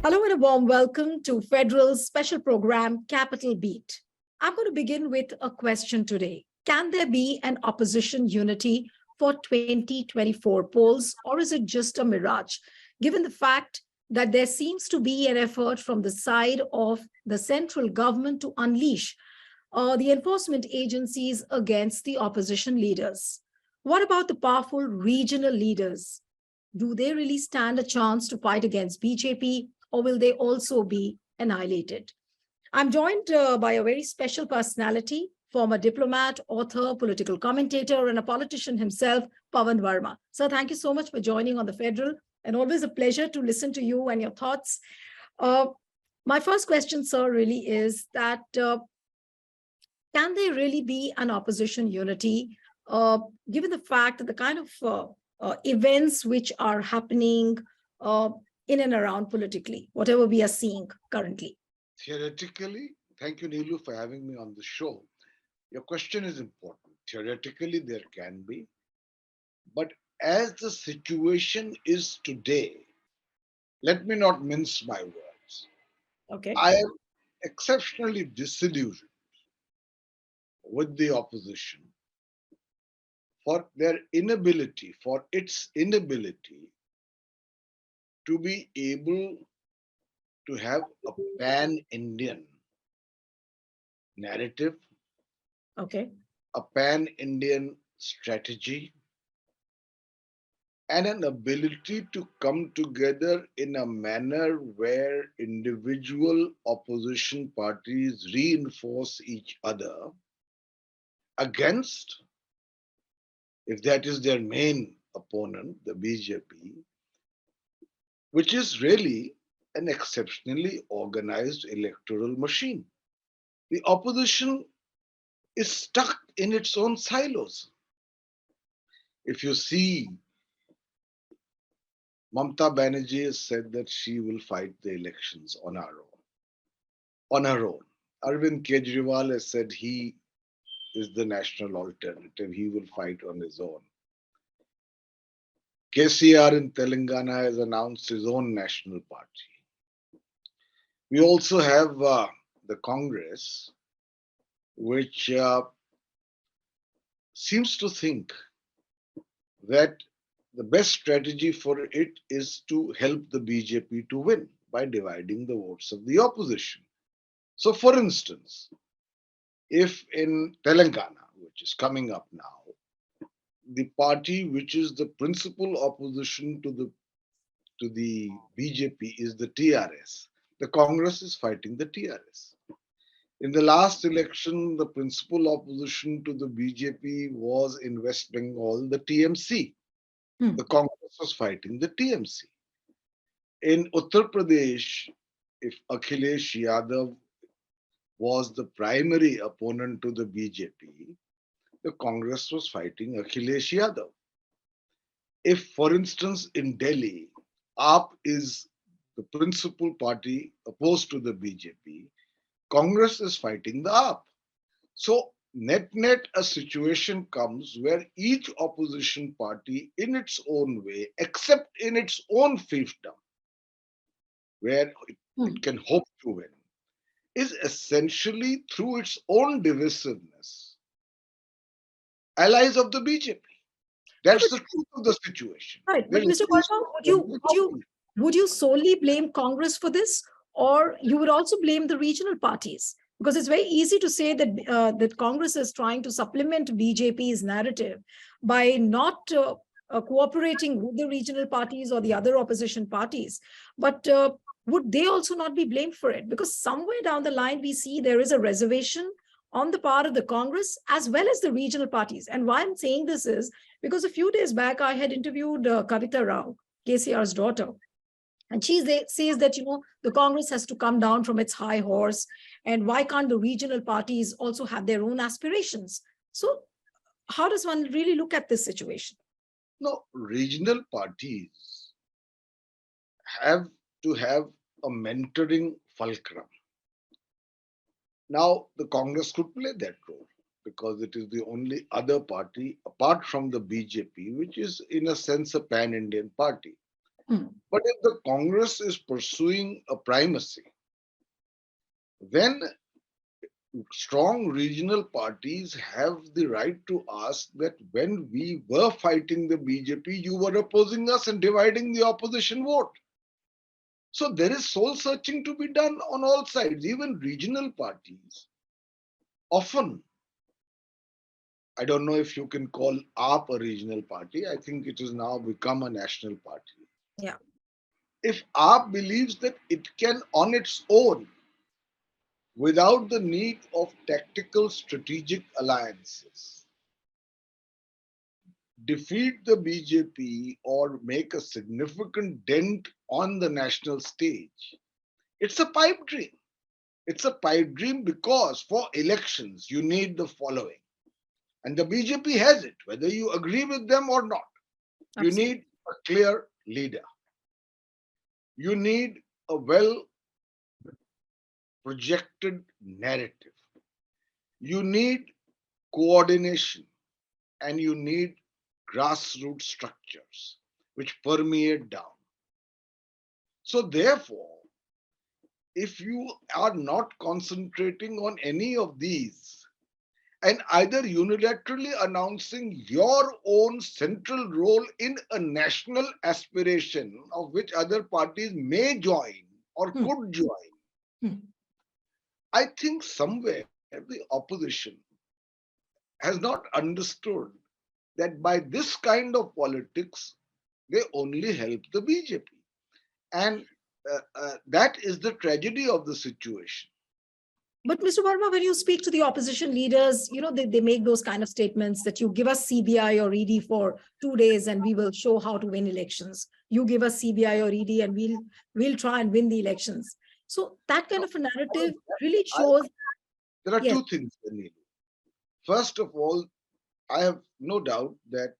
Hello and a warm welcome to Federal's special program, Capital Beat. I'm going to begin with a question today. Can there be an opposition unity for 2024 polls, or is it just a mirage? Given the fact that there seems to be an effort from the side of the central government to unleash the enforcement agencies against the opposition leaders. What about the powerful regional leaders? Do they really stand a chance to fight against BJP, or will they also be annihilated? I'm joined by a very special personality, former diplomat, author, political commentator, and a politician himself, Pawan Verma. So thank you so much for joining on the Federal, and always a pleasure to listen to you and your thoughts. Uh, my first question, sir, really is that can there really be an opposition unity, given the fact that the kind of events which are happening uh, in and around politically, whatever we are seeing currently? Theoretically, thank you, Neelu, for having me on the show. Your question is important. Theoretically, there can be, but as the situation is today, let me not mince my words. Okay. I am exceptionally disillusioned with the opposition for its inability to be able to have a pan Indian narrative, Okay. a pan Indian strategy, and an ability to come together in a manner where individual opposition parties reinforce each other against, if that is their main opponent, the BJP, which is really an exceptionally organized electoral machine. The opposition is stuck in its own silos. If you see, Mamta Banerjee has said that she will fight the elections on her own. Arvind Kejriwal has said he is the national alternative. He will fight on his own. KCR in Telangana has announced his own national party. We also have the Congress, which seems to think that the best strategy for it is to help the BJP to win by dividing the votes of the opposition. So, for instance, if in Telangana, which is coming up now, the party which is the principal opposition to the BJP is the TRS. The Congress is fighting the TRS. In the last election, the principal opposition to the BJP was in West Bengal, the TMC. Hmm. The Congress was fighting the TMC. In Uttar Pradesh, if Akhilesh Yadav was the primary opponent to the BJP, the Congress was fighting Akhilesh Yadav. If, for instance, in Delhi, AAP is the principal party opposed to the BJP, Congress is fighting the AAP. So, net, a situation comes where each opposition party, in its own way, except in its own fiefdom, where Hmm. it can hope to win, is essentially through its own divisiveness, allies of the BJP. No, That's but the truth of the situation. right. There But is Mr. no Verma, would you solely blame Congress for this, or you would also blame the regional parties? Because it's very easy to say that that Congress is trying to supplement BJP's narrative by not cooperating with the regional parties or the other opposition parties. But would they also not be blamed for it? Because somewhere down the line, we see there is a reservation on the part of the Congress as well as the regional parties. And why I'm saying this is because a few days back, I had interviewed Kavita Rao, KCR's daughter, and she says that, the Congress has to come down from its high horse. And why can't the regional parties also have their own aspirations? So, how does one really look at this situation? No, regional parties have to have a mentoring fulcrum. Now, the Congress could play that role because it is the only other party apart from the BJP, which is in a sense a pan Indian party. Hmm. But if the Congress is pursuing a primacy, then strong regional parties have the right to ask that when we were fighting the BJP, you were opposing us and dividing the opposition vote. So there is soul searching to be done on all sides. Even regional parties often, I don't know if you can call AAP a regional party. I think it has now become a national party. Yeah. If AAP believes that it can, on its own, without the need of tactical strategic alliances, defeat the BJP or make a significant dent on the national stage, it's a pipe dream. It's a pipe dream because for elections, you need the following. And the BJP has it, whether you agree with them or not. You Absolutely. need a clear leader. You need a well projected narrative. You need coordination and you need grassroots structures which permeate down. So, therefore, if you are not concentrating on any of these and either unilaterally announcing your own central role in a national aspiration of which other parties may join or Hmm. could join, Hmm. I think somewhere the opposition has not understood that by this kind of politics, they only help the BJP. And that is the tragedy of the situation. But Mr. Verma, when you speak to the opposition leaders, they make those kind of statements that you give us CBI or ED for 2 days and we will show how to win elections. You give us CBI or ED and we'll try and win the elections. So that kind Now, of a all narrative that, really I, shows, there are yes, two things, Neelu. First of all, I have no doubt that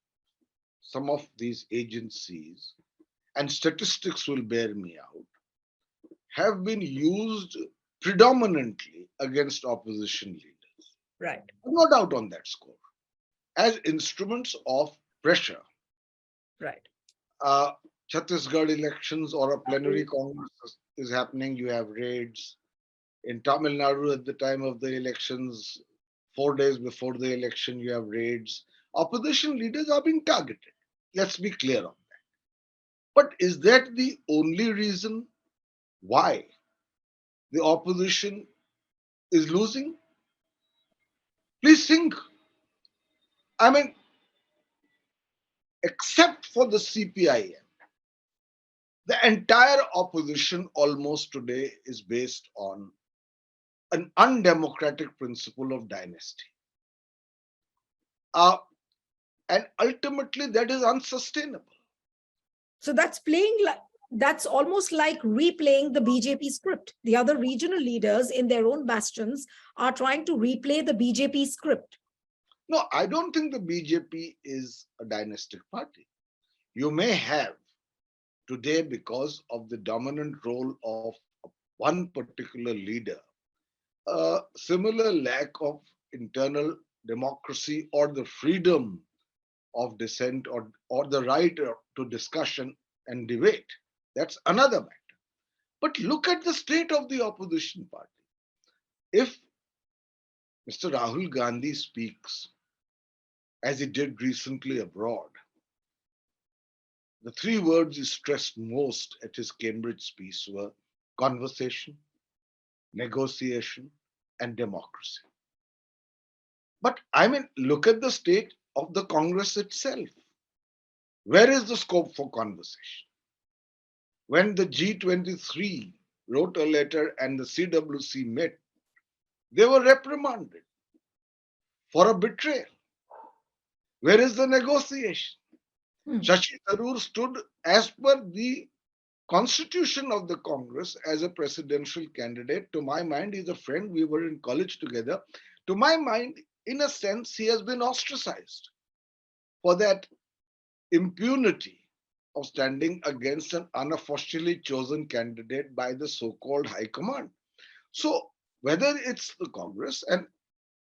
some of these agencies, and statistics will bear me out, have been used predominantly against opposition leaders. right, No doubt on that score, as instruments of pressure. right. Uh, Chhattisgarh elections or a plenary congress is happening, you have raids. In Tamil Nadu, at the time of the elections, 4 days before the election, you have raids. Opposition leaders are being targeted. Let's be clear on that. But is that the only reason why the opposition is losing? Please think. I mean, except for the CPIM, the entire opposition almost today is based on an undemocratic principle of dynasty. Uh, and ultimately, that is unsustainable. So that's almost like replaying the BJP script. The other regional leaders in their own bastions are trying to replay the BJP script. No, I don't think the BJP is a dynastic party. You may have today, because of the dominant role of one particular leader, a similar lack of internal democracy or the freedom of dissent or the right to discussion and debate. That's another matter. But look at the state of the opposition party. If Mr. Rahul Gandhi speaks, as he did recently abroad, the three words he stressed most at his Cambridge speech were conversation, negotiation, and democracy. But I mean, look at the state of the Congress itself. Where is the scope for conversation? When the G23 wrote a letter and the CWC met, they were reprimanded for a betrayal. Where is the negotiation? Hmm. Shashi Tharoor stood as per the constitution of the Congress as a presidential candidate. To my mind, he's a friend. We were in college together. To my mind, in a sense, he has been ostracized for that impunity of standing against an unofficially chosen candidate by the so called High Command. So, whether it's the Congress, and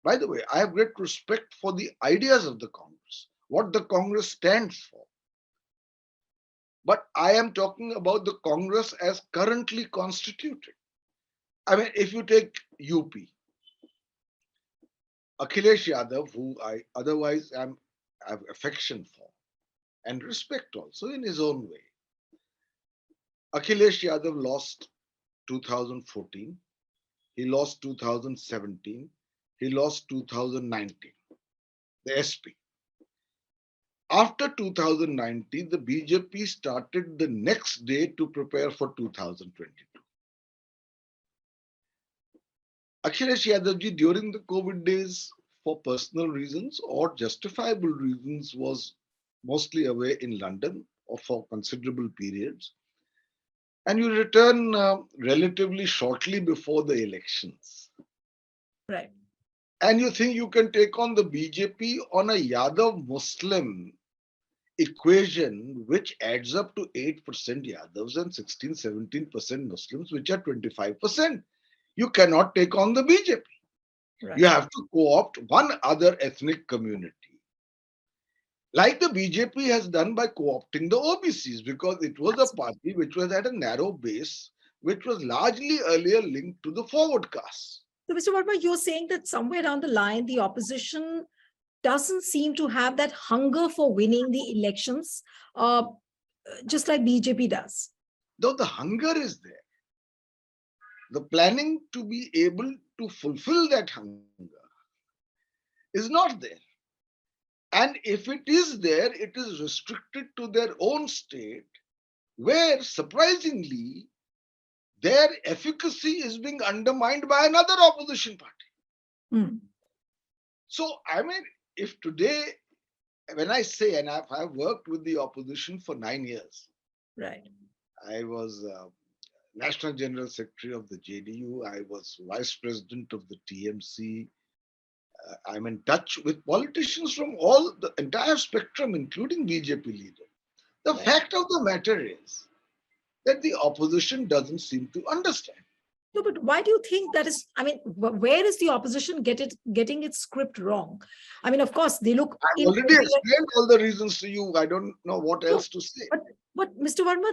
by the way, I have great respect for the ideas of the Congress, what the Congress stands for. But I am talking about the Congress as currently constituted. I mean, if you take UP, Akhilesh Yadav, who I otherwise have affection for and respect also in his own way. Akhilesh Yadav lost 2014, he lost 2017, he lost 2019, the SP. After 2019, the BJP started the next day to prepare for 2022. Akhilesh Yadavji, during the COVID days, for personal reasons or justifiable reasons, was mostly away in London or for considerable periods. And you return relatively shortly before the elections. Right. And you think you can take on the BJP on a Yadav Muslim equation, which adds up to 8% Yadavs and 16, 17% Muslims, which are 25%. You cannot take on the BJP. You Right. have to co opt one other ethnic community, like the BJP has done by co opting the OBCs, because it was a party which was at a narrow base, which was largely earlier linked to the forward caste. So, Mr. Verma, you're saying that somewhere down the line, the opposition doesn't seem to have that hunger for winning the elections, just like BJP does. Though the hunger is there, the planning to be able to fulfill that hunger is not there. And if it is there, it is restricted to their own state, where surprisingly, their efficacy is being undermined by another opposition party. Hmm. So, I mean, if today, when I say, and I've worked with the opposition for 9 years, Right. I was National General Secretary of the JDU, I was Vice President of the TMC. I'm in touch with politicians from all the entire spectrum, including BJP leaders. The Right. fact of the matter is that the opposition doesn't seem to understand. No, but why do you think that is? I mean, where is the opposition getting its script wrong? I mean, of course, they look I've already inferior. explained all the reasons to you. I don't know what No, else to say. but Mr. Verma,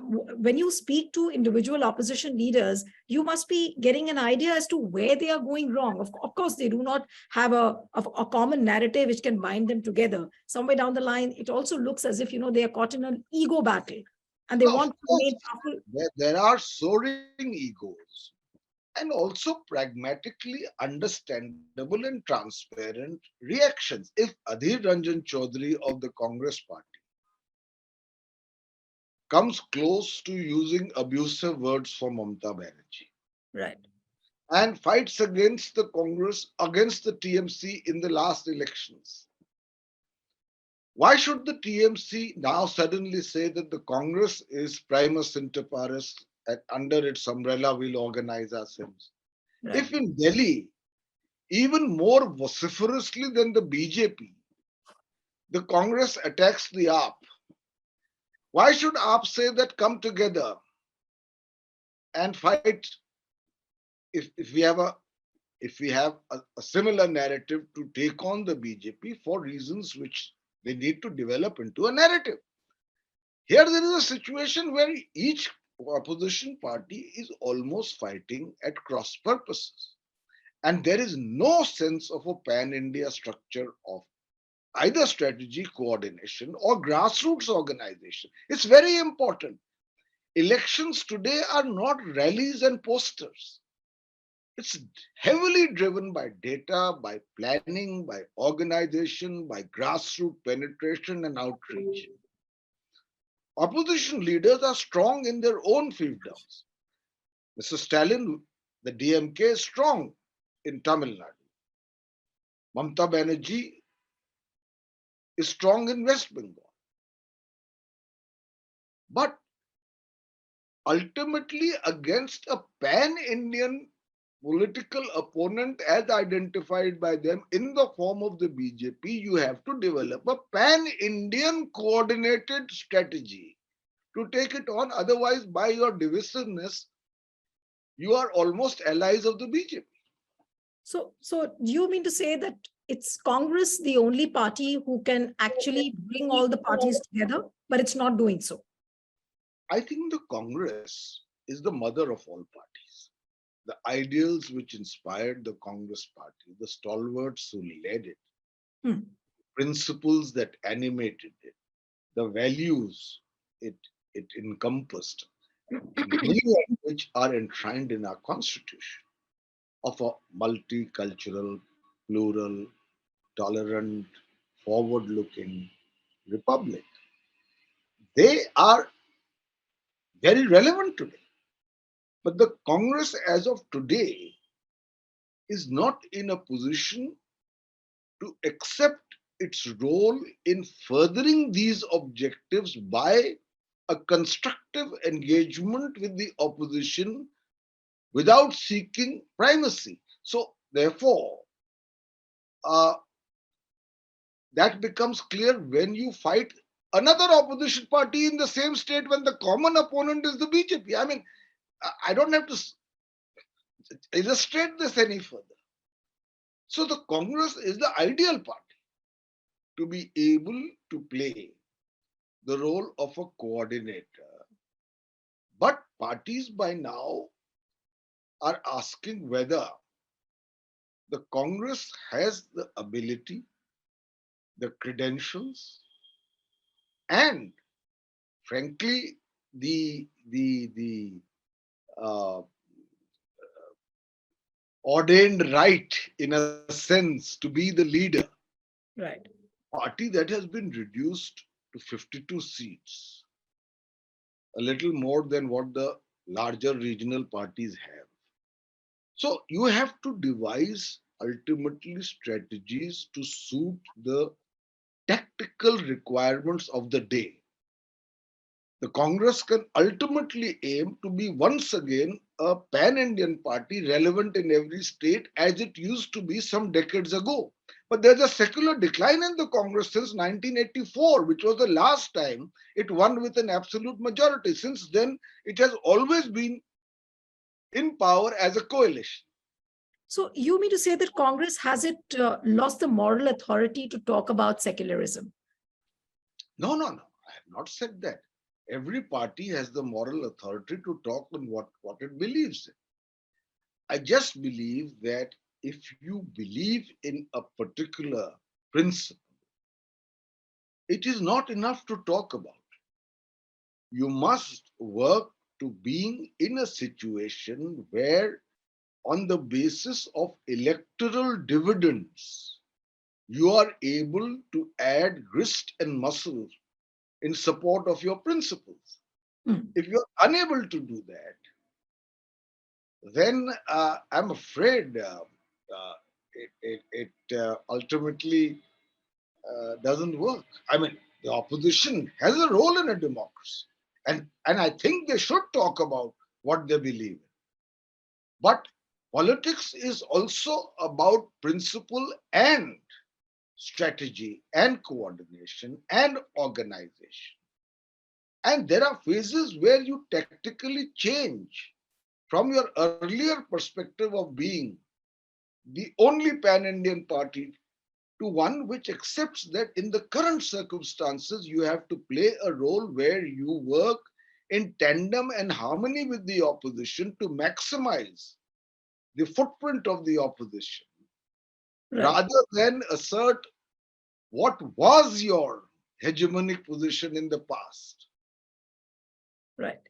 when you speak to individual opposition leaders, you must be getting an idea as to where they are going wrong. Of course, they do not have a common narrative which can bind them together. Somewhere down the line, it also looks as if they are caught in an ego battle, and they Now, of want to course, remain powerful. there are soaring egos and also pragmatically understandable and transparent reactions. If Adhir Ranjan Chaudhary of the Congress party comes close to using abusive words for Mamata Banerjee Right. and fights against the Congress, against the TMC in the last elections, why should the TMC now suddenly say that the Congress is primus inter pares and under its umbrella we'll organize ourselves? Right. If in Delhi, even more vociferously than the BJP, the Congress attacks the AAP, why should AAP say that come together and fight if we have a similar narrative to take on the BJP for reasons which they need to develop into a narrative? Here there is a situation where each opposition party is almost fighting at cross purposes. And there is no sense of a pan India structure of either strategy, coordination, or grassroots organization. It's very important. Elections today are not rallies and posters. It's heavily driven by data, by planning, by organization, by grassroots penetration and outreach. Opposition leaders are strong in their own fiefdoms. Mr. Stalin, the DMK is strong in Tamil Nadu. Mamata Banerjee is strong in West Bengal. But ultimately, against a pan Indian political opponent as identified by them in the form of the BJP, you have to develop a pan Indian coordinated strategy to take it on. Otherwise, by your divisiveness, you are almost allies of the BJP. So do you mean to say that it's Congress the only party who can actually bring all the parties together, but it's not doing so. I think the Congress is the mother of all parties. The ideals which inspired the Congress party, the stalwarts who led it, Hmm. principles that animated it, the values it, it encompassed, many of which are enshrined in our constitution of a multicultural, plural, tolerant, forward looking republic. They are very relevant today. But the Congress, as of today, is not in a position to accept its role in furthering these objectives by a constructive engagement with the opposition without seeking primacy. So, therefore, uh, that becomes clear when you fight another opposition party in the same state when the common opponent is the BJP. I mean, I don't have to illustrate this any further. So, the Congress is the ideal party to be able to play the role of a coordinator. But parties by now are asking whether the Congress has the ability, the credentials, and frankly, the uh, ordained right, in a sense, to be the leader. Right. Party that has been reduced to 52 seats, a little more than what the larger regional parties have. So you have to devise ultimately strategies to suit the tactical requirements of the day. The Congress can ultimately aim to be once again a pan Indian party relevant in every state as it used to be some decades ago. But there's a secular decline in the Congress since 1984, which was the last time it won with an absolute majority. Since then, it has always been in power as a coalition. So you mean to say that Congress has it lost the moral authority to talk about secularism? No, no, no. I have not said that. Every party has the moral authority to talk on what it believes in. I just believe that if you believe in a particular principle, it is not enough to talk about. You must work to being in a situation where, on the basis of electoral dividends, you are able to add grist and muscle in support of your principles. Hmm. If you're unable to do that, then I'm afraid it ultimately doesn't work. I mean, the opposition has a role in a democracy, and I think they should talk about what they believe in. But politics is also about principle and strategy and coordination and organization. And there are phases where you tactically change from your earlier perspective of being the only pan Indian party to one which accepts that in the current circumstances you have to play a role where you work in tandem and harmony with the opposition to maximize the footprint of the opposition Right. rather than assert what was your hegemonic position in the past. Right.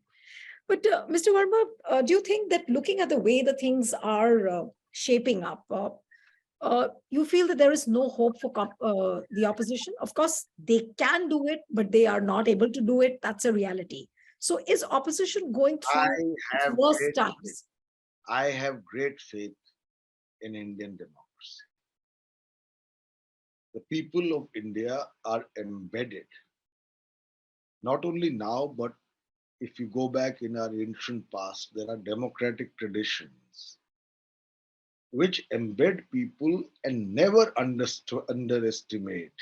But Mr. Verma, do you think that looking at the way the things are shaping up, you feel that there is no hope for the opposition? Of course, they can do it, but they are not able to do it. That's a reality. So, is opposition going I through its have worst great faith. times? I have great faith in Indian democracy. The people of India are embedded, not only now, but if you go back in our ancient past, there are democratic traditions which embed people and never underestimate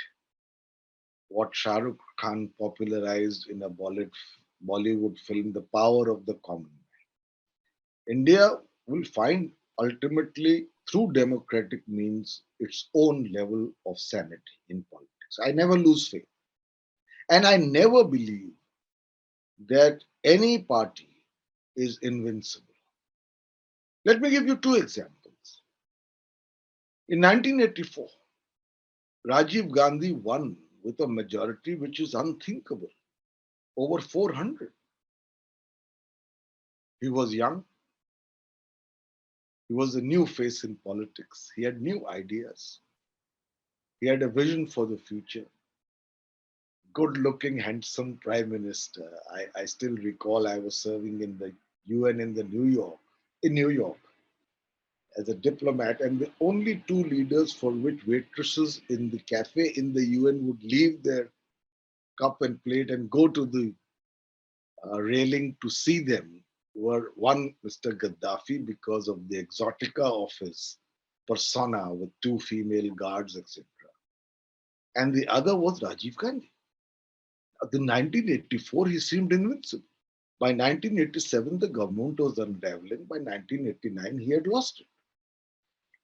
what Shah Rukh Khan popularized in a Bollywood film, The Power of the Common Man. India will find ultimately through democratic means its own level of sanity in politics. I never lose faith. And I never believe that any party is invincible. Let me give you two examples. In 1984, Rajiv Gandhi won with a majority which is unthinkable, over 400. He was young, he was a new face in politics, he had new ideas, he had a vision for the future. Good looking, handsome prime minister. I still recall I was serving in the UN in New York as a diplomat, and the only two leaders for which waitresses in the cafe in the UN would leave their cup and plate and go to the railing to see them were one, Mr. Gaddafi, because of the exotica of his persona with two female guards, etc. And the other was Rajiv Gandhi. In 1984, he seemed invincible. By 1987, the government was unraveling. By 1989, he had lost it.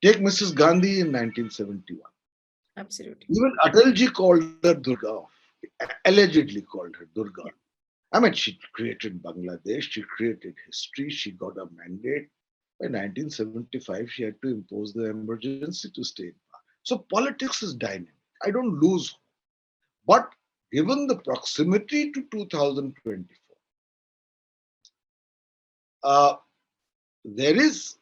Take Mrs. Gandhi in 1971. Absolutely. Even Atalji called her Durga, allegedly called her Durga. Yeah. I mean, she created Bangladesh, she created history, she got a mandate. By 1975, she had to impose the emergency to stay in power. So politics is dynamic. I don't lose hope. But given the proximity to 2024, uh, there is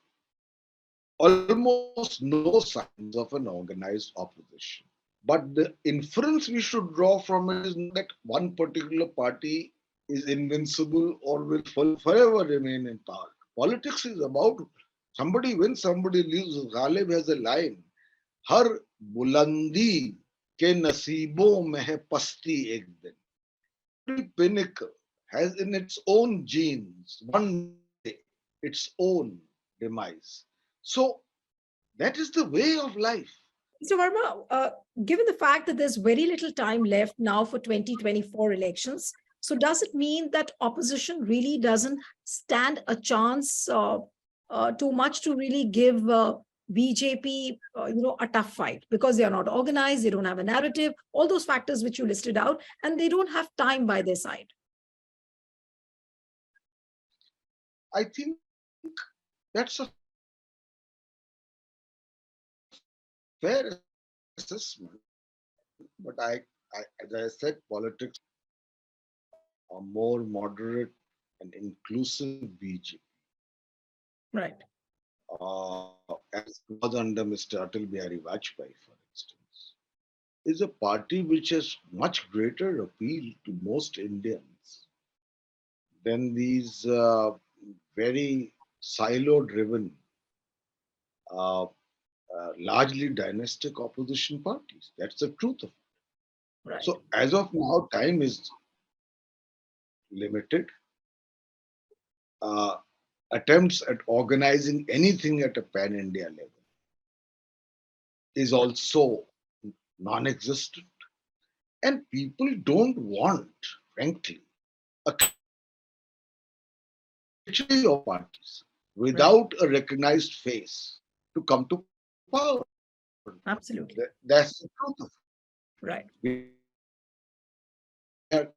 almost no signs of an organized opposition. But the inference we should draw from it is not that one particular party is invincible or will forever remain in power. Politics is about somebody wins, somebody loses. Ghalib has a line, Har bulandi ke nasibo mein hai pasti ek din. Every pinnacle has in its own genes, one day, its own demise. So that is the way of life. So, Verma, given the fact that there's very little time left now for 2024 elections, so does it mean that opposition really doesn't stand a chance too much to really give BJP, a tough fight because they are not organized, they don't have a narrative, all those factors which you listed out, and they don't have time by their side? I think that's a fair assessment. But as I said, politics are more moderate and inclusive BJP, Right. as was under Mr. Atal Bihari Vajpayee, for instance, is a party which has much greater appeal to most Indians than these very silo-driven, uh, largely dynastic opposition parties. That's the truth of it. Right. So as of now, time is limited. Uh, Attempts at organizing anything at a pan-India level is also non-existent. And people don't want, frankly, a catchery of parties Right. without a recognized face to come to power. Absolutely. That's the truth of it. Right. We are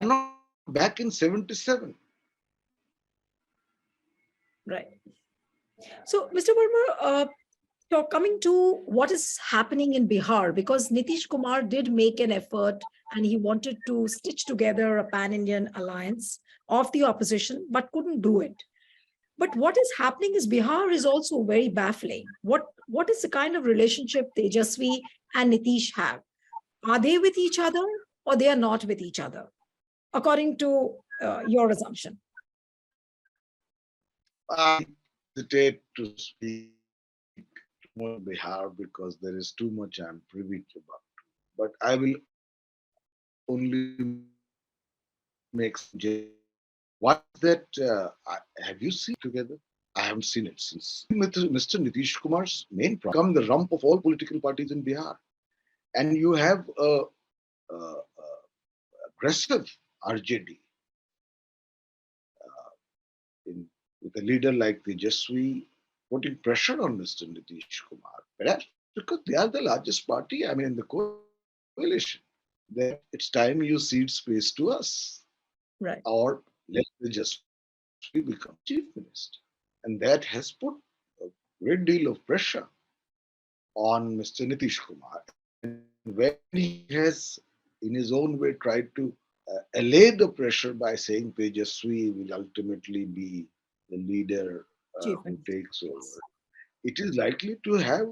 not back in 77. Right. So, Mr. Verma, so coming to what is happening in Bihar, because Nitish Kumar did make an effort and he wanted to stitch together a pan-Indian alliance of the opposition, but couldn't do it. But what is happening is Bihar is also very baffling. What is the kind of relationship Tejasvi and Nitish have? Are they with each other or they are not with each other, according to your assumption? I hesitate to speak too much on Bihar because there is too much I'm privy to about. But I will only make some what that have you seen together? I haven't seen it since Mr. Nitish Kumar's main problem become the rump of all political parties in Bihar, and you have a aggressive RJD in, with a leader like Tejasvi putting pressure on Mr. Nitish Kumar, perhaps because they are the largest party, I mean, in the coalition, that it's time you cede space to us, Right. or let Tejasvi become the chief minister. And that has put a great deal of pressure on Mr. Nitish Kumar. And when he has, in his own way, tried to allay the pressure by saying Tejasvi will ultimately be the leader Chief who Minister. takes over, Yes. it is likely to have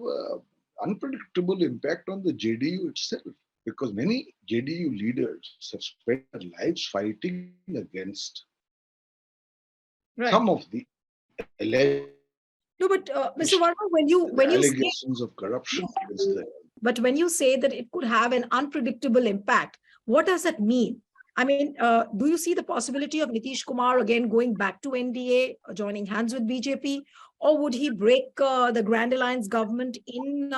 unpredictable impact on the JDU itself, because many JDU leaders have spent their lives fighting against some of Right. the alleged No, but Mr. Verma, when you say, allegations of corruption yes, against the. but when you say that it could have an unpredictable impact, what does that mean? I mean, do you see the possibility of Nitish Kumar again going back to NDA, joining hands with BJP, or would he break the Grand Alliance government in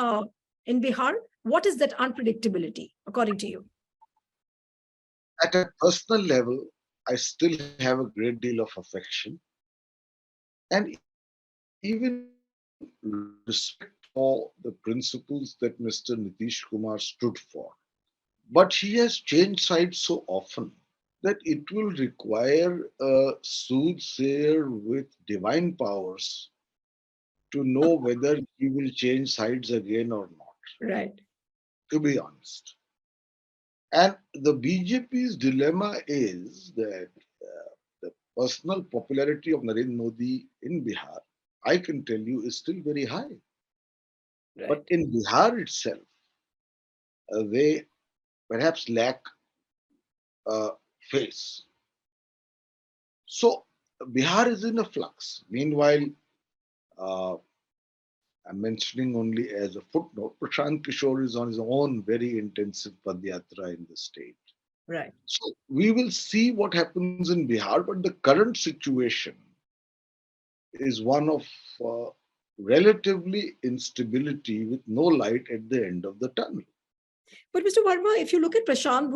Bihar? What is that unpredictability, according to you? At a personal level, I still have a great deal of affection and even respect for the principles that Mr. Nitish Kumar stood for. But he has changed sides so often that it will require a soothsayer with divine powers to know whether he will change sides again or not, Right. to be honest. And the BJP's dilemma is that the personal popularity of Narendra Modi in Bihar, I can tell you, is still very high. But Right. in Bihar itself, they perhaps lack a face. So Bihar is in a flux. Meanwhile, uh, I'm mentioning only as a footnote, Prashant Kishore is on his own very intensive Padyatra in the state. Right. So we will see what happens in Bihar, but the current situation is one of uh, relatively instability with no light at the end of the tunnel. But Mr. Verma, if you look at Prashant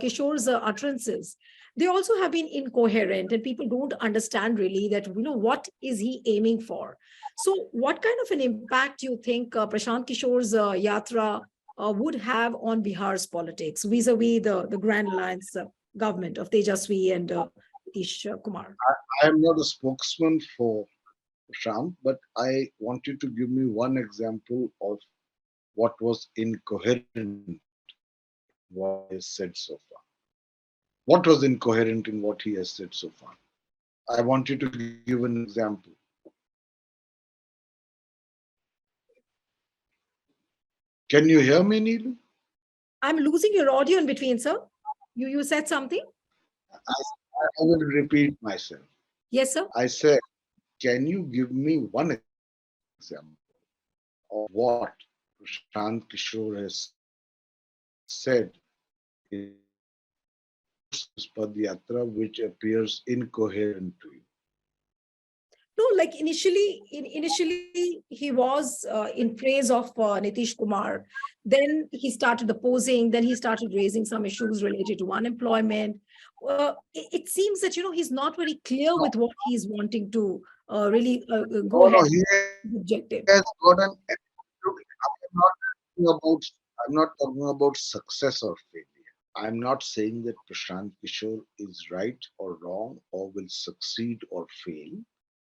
Kishore's utterances, they also have been incoherent, and people don't understand really that what is he aiming for. So, what kind of an impact do you think Prashant Kishore's yatra would have on Bihar's politics vis-a-vis the Grand Alliance government of Tejasvi and Nitish Kumar? I am not a spokesman for Prashant, but I want you to give me one example of what was incoherent in what he has said so far. What was incoherent in what he has said so far? I want you to give an example. Can you hear me, Neelu? I'm losing your audio in between, sir. You said something? I will repeat myself. Yes, sir. I said, can you give me one example of what Prashant Kishore has said in the course of his Padyatra which appears incoherent to you? No, like initially he was in praise of Nitish Kumar. Then he started opposing. Then he started raising some issues related to unemployment. It seems that he's not very clear No, with what he's wanting to really go no, ahead he with the objective. has got an absolute. I'm not talking about success or failure. I'm not saying that Prashant Kishore is right or wrong or will succeed or fail.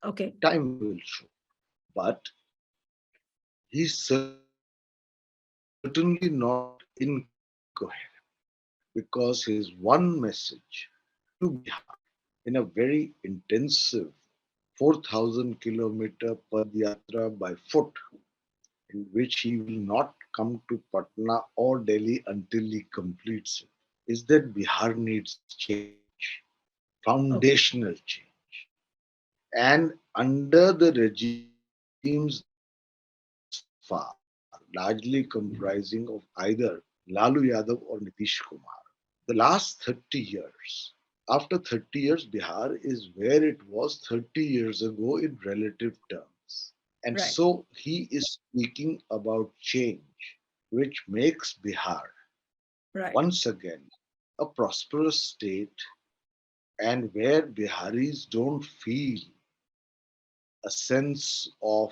Okay, Time will show. But he's certainly not incoherent because his one message to Bihar in a very intensive 4,000-kilometer Padyatra by foot, in which he will not come to Patna or Delhi until he completes it, is that Bihar needs change, okay, foundational change. And under the regimes that have existed thus far, largely comprising of either Lalu Yadav or Nitish Kumar, the last 30 years, after 30 years, Bihar is where it was 30 years ago in relative terms. And right, so he is speaking about change, which makes Bihar right, once again a prosperous state and where Biharis don't feel a sense of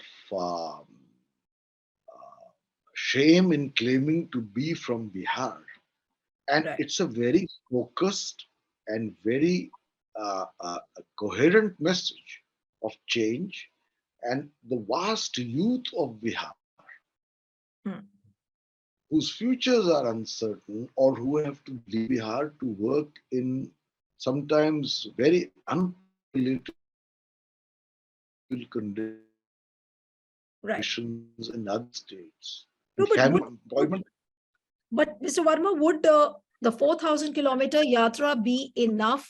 shame in claiming to be from Bihar. And Right. it's a very focused and very coherent message of change. And the vast youth of Bihar, Hmm. whose futures are uncertain or who have to leave Bihar to work in sometimes very unpalatable conditions Right. in other states. And No, family employment. but Mr. Verma, would the 4,000-kilometer yatra be enough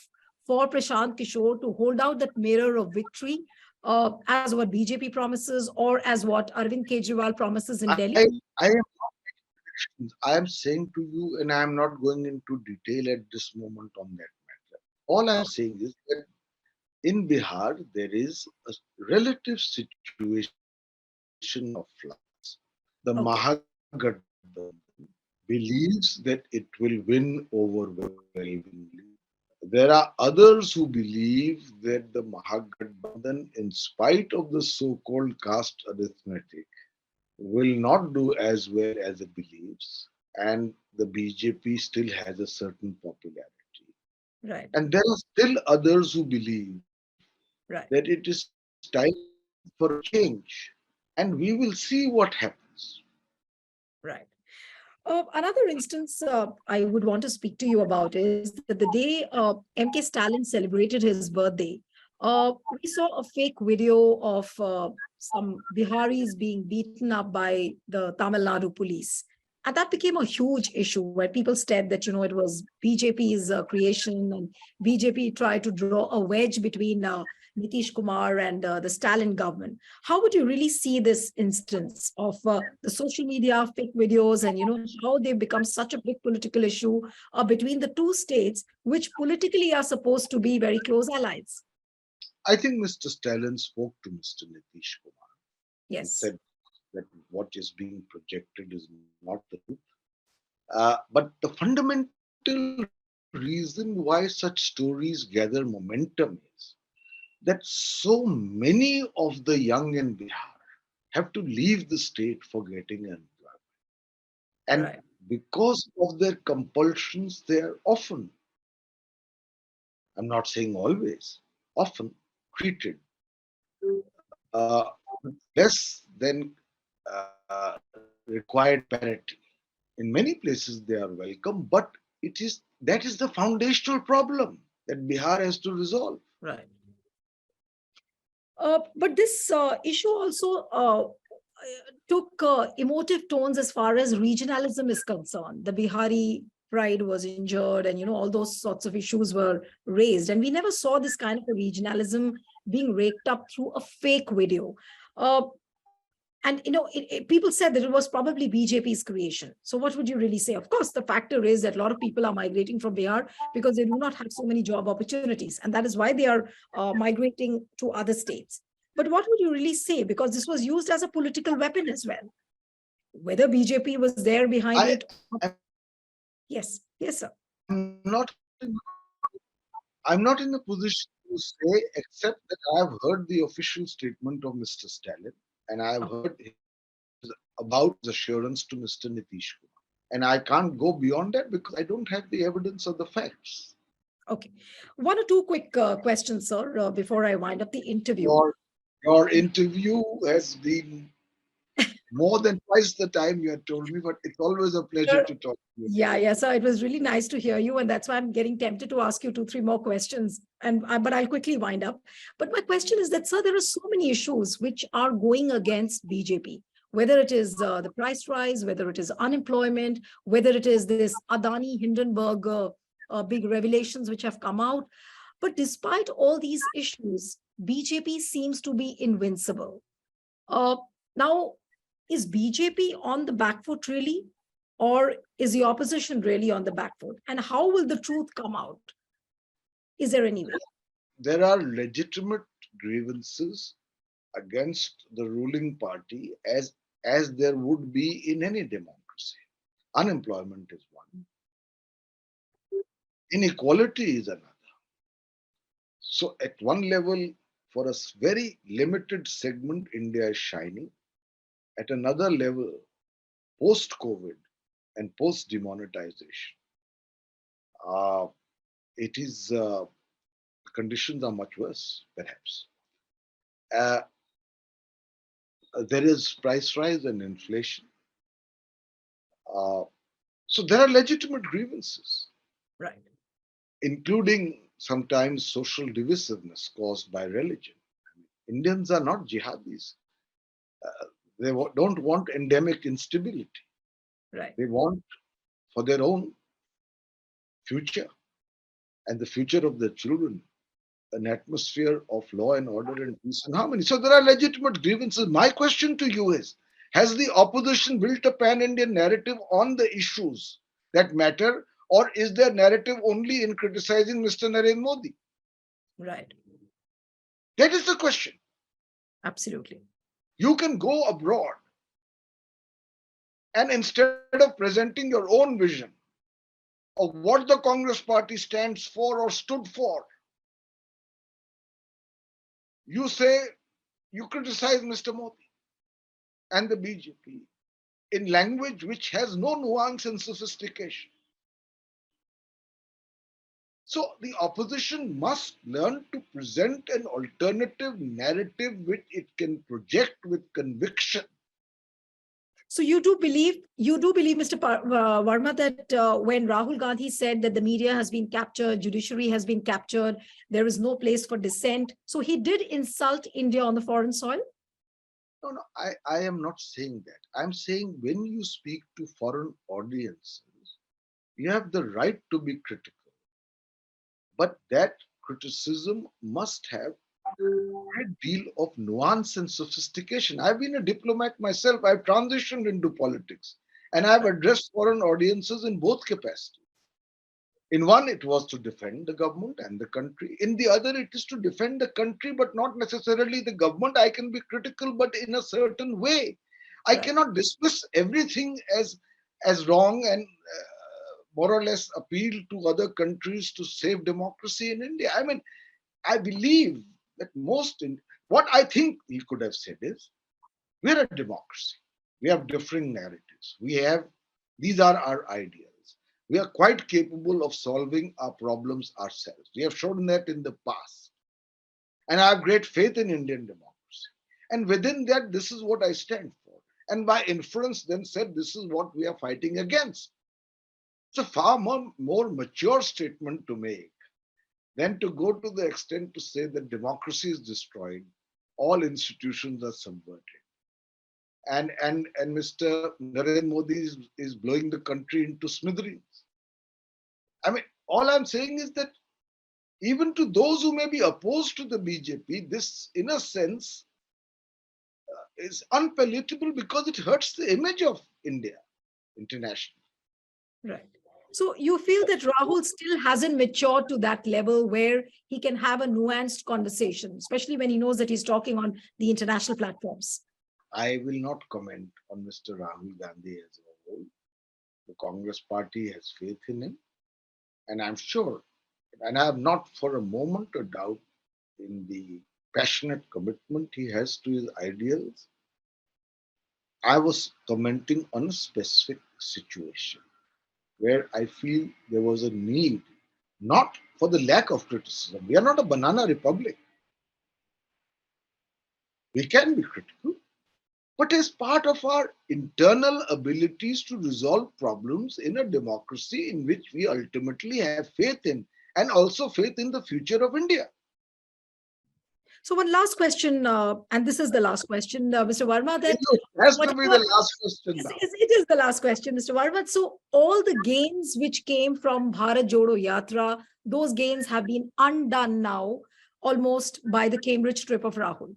for Prashant Kishore to hold out that mirror of victory, as what BJP promises or as what Arvind Kejriwal promises in Delhi? I am saying to you, and I am not going into detail at this moment on that matter. All I am saying is that in Bihar, there is a relative situation of flux. The Okay. Mahagathbandhan believes that it will win overwhelmingly. There are others who believe that the Mahagathbandhan, in spite of the so called caste arithmetic, will not do as well as it believes, and the BJP still has a certain popularity. Right. And there are still others who believe Right. that it is time for a change, and we will see what happens. Right. Another instance I would want to speak to you about is that the day MK Stalin celebrated his birthday, we saw a fake video of some Biharis being beaten up by the Tamil Nadu police. And that became a huge issue where people said that, it was BJP's creation, and BJP tried to draw a wedge between Nitish Kumar and the Stalin government. How would you really see this instance of the social media fake videos, and how they've become such a big political issue between the two states, which politically are supposed to be very close allies? I think Mr. Stalin spoke to Mr. Nitish Kumar and Yes. said that what is being projected is not the truth. But the fundamental reason why such stories gather momentum is that so many of the young in Bihar have to leave the state for getting employment. And Right. because of their compulsions, they are often, I'm not saying always, often treated uh, less than required parity. In many places, they are welcome, but that is the foundational problem that Bihar has to resolve. Right. But this issue also took emotive tones as far as regionalism is concerned. The Bihari pride was injured, and all those sorts of issues were raised, and we never saw this kind of a regionalism being raked up through a fake video. Uh, and people said that it was probably BJP's creation. So what would you really say? Of course, the factor is that a lot of people are migrating from Bihar because they do not have so many job opportunities, and that is why they are migrating to other states. But what would you really say? Because this was used as a political weapon as well. Whether BJP was there behind I it. Yes, yes, sir. am not I'm not in a position to say except that I have heard the official statement of Mr. Stalin, and I have Oh, heard about his assurance to Mr. Nitish Kumar. And I can't go beyond that because I don't have the evidence or the facts. okay. One or two quick questions, sir, before I wind up the interview. Your your interview has been more than twice the time you had told me, but it's always a pleasure Sir, to talk to you. yeah, yeah. So it was really nice to hear you, and that's why I'm getting tempted to ask you two, three more questions. And but I'll quickly wind up. But my question is that, sir, there are so many issues which are going against BJP. Whether it is the price rise, whether it is unemployment, whether it is this Adani Hindenburg big revelations which have come out. But despite all these issues, BJP seems to be invincible. Uh, Now, is BJP on the back foot really? Or is the opposition really on the back foot? And how will the truth come out? Is there any way? There are legitimate grievances against the ruling party as there would be in any democracy. Unemployment is one. Inequality is another. So at one level, for a very limited segment, India is shining. At another level, post COVID and post demonetization, uh, it is conditions are much worse, perhaps. Uh, there is price rise and inflation. Uh, so there are legitimate grievances, Right. including sometimes social divisiveness caused by religion. Indians are not jihadis. Uh, they don't want endemic instability. Right. They want, for their own future and the future of their children, an atmosphere of law and order and peace and harmony. So there are legitimate grievances. My question to you is, has the opposition built a pan-Indian narrative on the issues that matter, or is their narrative only in criticizing Mr. Narendra Modi? Right. That is the question. Absolutely. You can go abroad and instead of presenting your own vision of what the Congress party stands for or stood for, you say you criticize Mr. Modi and the BJP in language which has no nuance and sophistication. So the opposition must learn to present an alternative narrative which it can project with conviction. So you do believe, Mr. Verma, that when Rahul Gandhi said that the media has been captured, judiciary has been captured, there is no place for dissent. So he did insult India on the foreign soil. No, no, I am not saying that. I'm saying when you speak to foreign audiences, you have the right to be critical. But that criticism must have a great deal of nuance and sophistication. I've been a diplomat myself. I've transitioned into politics and I've addressed foreign audiences in both capacities. In one, it was to defend the government and the country. In the other, it is to defend the country, but not necessarily the government. I can be critical, but in a certain way. I Right. cannot dismiss everything as wrong and more or less appeal to other countries to save democracy in India. I mean, I believe that what I think he could have said is, we're a democracy. We have differing narratives. These are our ideas. We are quite capable of solving our problems ourselves. We have shown that in the past. And I have great faith in Indian democracy. And within that, this is what I stand for. And by inference, then said, this is what we are fighting against. It's a far more mature statement to make than to go to the extent to say that democracy is destroyed, all institutions are subverted. And Mr. Narendra Modi is blowing the country into smithereens. I mean, all I'm saying is that even to those who may be opposed to the BJP, this, in a sense, is unpalatable because it hurts the image of India internationally. Right. So you feel that Rahul still hasn't matured to that level where he can have a nuanced conversation, especially when he knows that he's talking on the international platforms. I will not comment on Mr. Rahul Gandhi as a whole. The Congress party has faith in him, and I'm sure, and I have not for a moment a doubt in the passionate commitment he has to his ideals. I was commenting on a specific situation where I feel there was a need, not for the lack of criticism. We are not a banana republic. We can be critical, but as part of our internal abilities to resolve problems in a democracy in which we ultimately have faith in, and also faith in the future of India. So one last question, and this is the last question, Mr. Verma, that It has to be the whatever, last question now. it is the last question, Mr. Verma. So all the gains which came from Bharat Jodo Yatra, those gains have been undone now almost by the Cambridge trip of Rahul.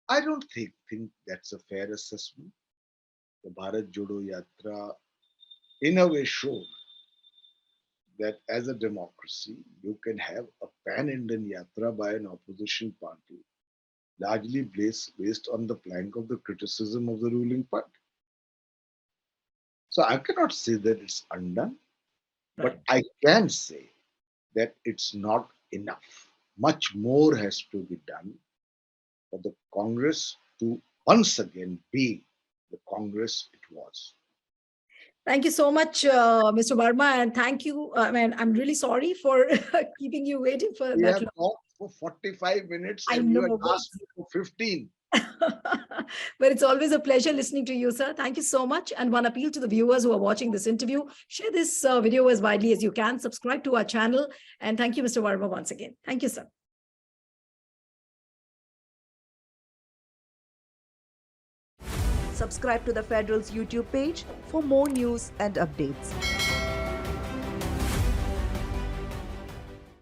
I don't think that's a fair assessment. The Bharat Jodo Yatra, in a way, showed that as a democracy, you can have a pan Indian yatra by an opposition party, largely based on the plank of the criticism of the ruling party. So I cannot say that it's undone, but Right. I can say that it's not enough. much more has to be done for the Congress to once again be the Congress it was. Thank you so much, Mr. Verma, and thank you. I'm really sorry for keeping you waiting for We that have long. talked for 45 minutes I and you had know, asked me for 15. but it's always a pleasure listening to you, sir. Thank you so much. And one appeal to the viewers who are watching this interview: share this video as widely as you can. Subscribe to our channel, and thank you, Mr. Verma, once again. Thank you, sir. Subscribe to the Federal's YouTube page for more news and updates.